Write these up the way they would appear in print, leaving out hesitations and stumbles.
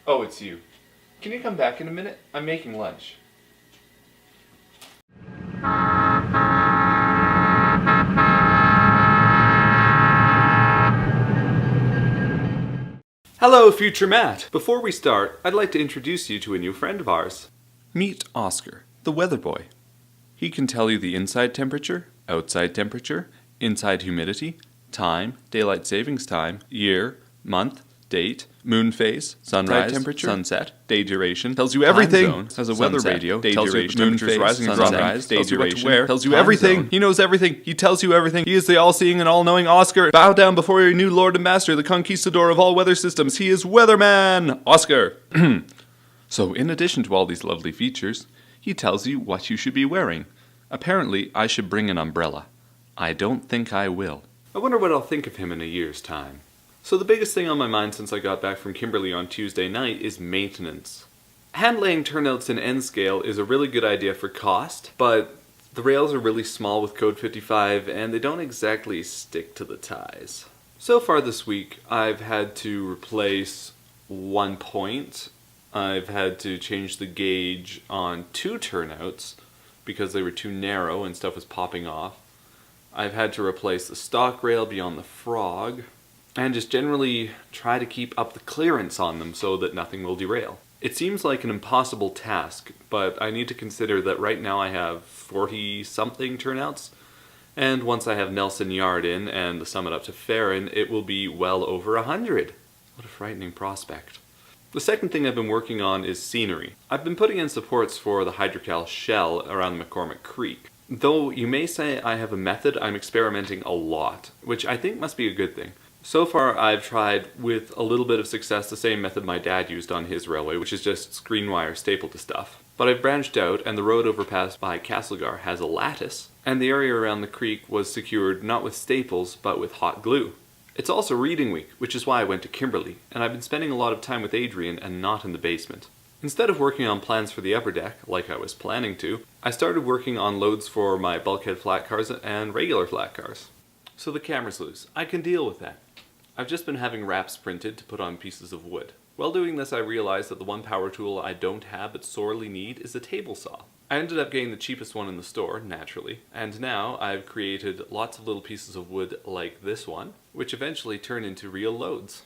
Oh, it's you. Can you come back in a minute? I'm making lunch. Hello, future Matt! Before we start, I'd like to introduce you to a new friend of ours. Meet Oscar, the weather boy. He can tell you the inside temperature, outside temperature, inside humidity, time, daylight savings time, year, month, date, moon phase, sunrise temperature, sunset, day duration, tells you everything. Zone, has a weather radio, day tells duration, you the moon phase, rising and sunrise, day duration, where, tells you everything. Zone. He knows everything. He tells you everything. He is the all-seeing and all-knowing Oscar. Bow down before your new lord and master, the conquistador of all weather systems. He is Weatherman, Oscar. So, in addition to all these lovely features, he tells you what you should be wearing. Apparently, I should bring an umbrella. I don't think I will. I wonder what I'll think of him in a year's time. So the biggest thing on my mind since I got back from Kimberley on Tuesday night is maintenance. Hand-laying turnouts in N-scale is a really good idea for cost, but the rails are really small with code 55 and they don't exactly stick to the ties. So far this week, I've had to replace one point. I've had to change the gauge on 2 turnouts because they were too narrow and stuff was popping off. I've had to replace the stock rail beyond the frog, and just generally try to keep up the clearance on them so that nothing will derail. It seems like an impossible task, but I need to consider that right now I have 40-something turnouts, and once I have Nelson Yard in and the summit up to Farron, it will be well over 100. What a frightening prospect. The second thing I've been working on is scenery. I've been putting in supports for the hydrocal shell around McCormick Creek. Though you may say I have a method, I'm experimenting a lot, which I think must be a good thing. So far, I've tried, with a little bit of success, the same method my dad used on his railway, which is just screen wire stapled to stuff. But I've branched out, and the road overpass by Castlegar has a lattice, and the area around the creek was secured not with staples, but with hot glue. It's also reading week, which is why I went to Kimberley, and I've been spending a lot of time with Adrian and not in the basement. Instead of working on plans for the upper deck, like I was planning to, I started working on loads for my bulkhead flat cars and regular flat cars. So the camera's loose. I can deal with that. I've just been having wraps printed to put on pieces of wood. While doing this, I realized that the one power tool I don't have but sorely need is a table saw. I ended up getting the cheapest one in the store, naturally, and now I've created lots of little pieces of wood like this one, which eventually turn into real loads.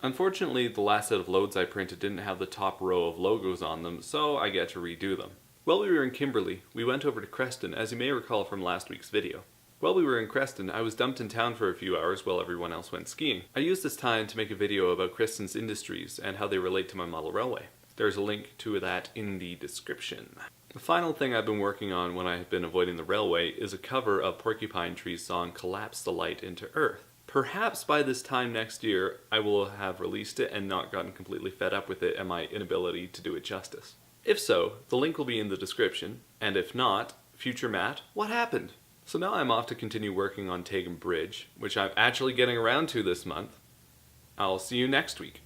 Unfortunately, the last set of loads I printed didn't have the top row of logos on them, so I get to redo them. While we were in Kimberley, we went over to Creston, as you may recall from last week's video. While we were in Creston, I was dumped in town for a few hours while everyone else went skiing. I used this time to make a video about Creston's industries and how they relate to my model railway. There's a link to that in the description. The final thing I've been working on when I have been avoiding the railway is a cover of Porcupine Tree's song Collapse the Light into Earth. Perhaps by this time next year, I will have released it and not gotten completely fed up with it and my inability to do it justice. If so, the link will be in the description, and if not, future Matt, what happened? So now I'm off to continue working on Tagan Bridge, which I'm actually getting around to this month. I'll see you next week.